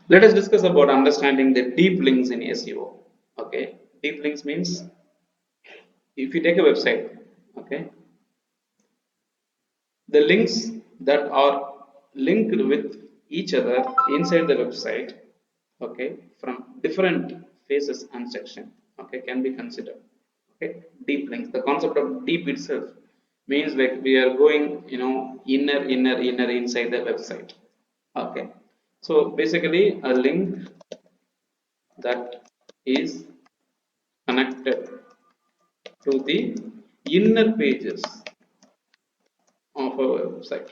Let us discuss about understanding the deep links in SEO. Okay, deep links means if you take a website, okay, the links that are linked with each other inside the website, okay, from different phases and section, okay, can be considered. Okay, deep links, the concept of deep itself means like we are going, inner inside the website. Okay, so basically a link that is connected to the inner pages of a website.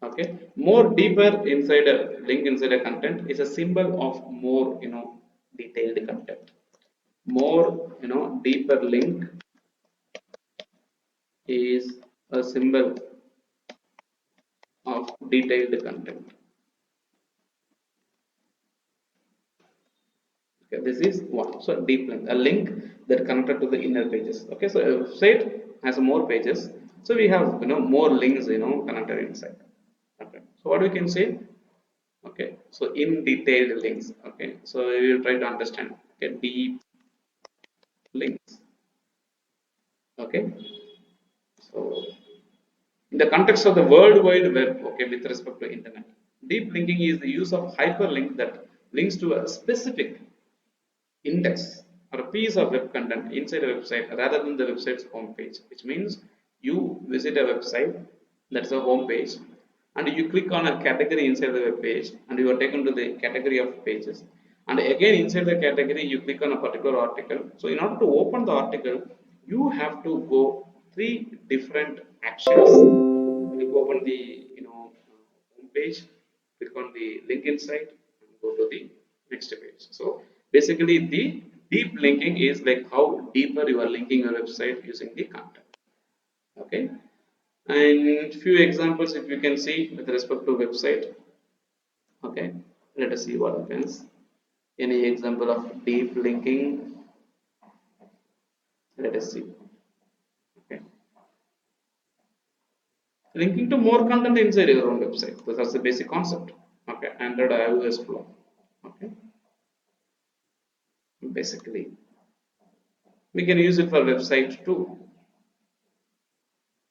Okay, more deeper inside a link inside a content is a symbol of more, detailed content. More, deeper link is a symbol of detailed content. Okay, this is one. So deep link, a link that connected to the inner pages. Okay, so a website has more pages, so we have, more links, connected inside. Okay, so what we can say, okay, so in detailed links. Okay, so we will try to understand. Okay, deep links. Okay, so in the context of the world wide web, okay, with respect to internet, deep linking is the use of hyperlink that links to a specific index or a piece of web content inside a website rather than the website's home page. Which means you visit a website, that's a home page, and you click on a category inside the web page and you are taken to the category of pages, and again inside the category you click on a particular article. So in order to open the article, you have to go three different actions. You open the, home page, click on the link inside, and go to the next page. So basically the deep linking is like how deeper you are linking your website using the content. Okay, and few examples if you can see with respect to website. Okay, let us see what happens. Any example of deep linking? Let us see. Okay, linking to more content inside your own website, so that's the basic concept. Okay, Android iOS flow. Okay, basically we can use it for website too.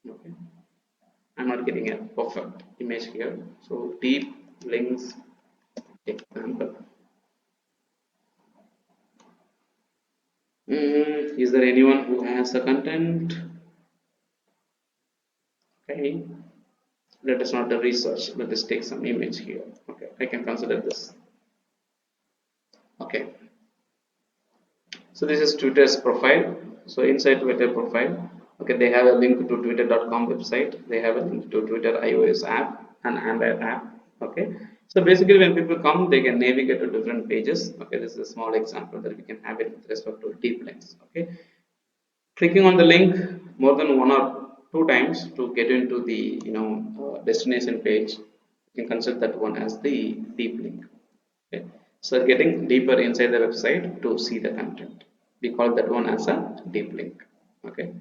Okay, I'm not getting a perfect image here, so deep links example. Is there anyone who has a content? Okay, let us not do research, let us take some image here. Okay, I can consider this. Okay, so this is Twitter's profile. So inside Twitter profile, okay, they have a link to twitter.com website, they have a link to Twitter iOS app and Android app. Okay, so basically when people come, they can navigate to different pages. Okay, this is a small example that we can have it with respect to deep links. Okay, clicking on the link more than one or two times to get into the, destination page, you can consider that one as the deep link. Okay, so getting deeper inside the website to see the content, we call that one as a deep link. Okay,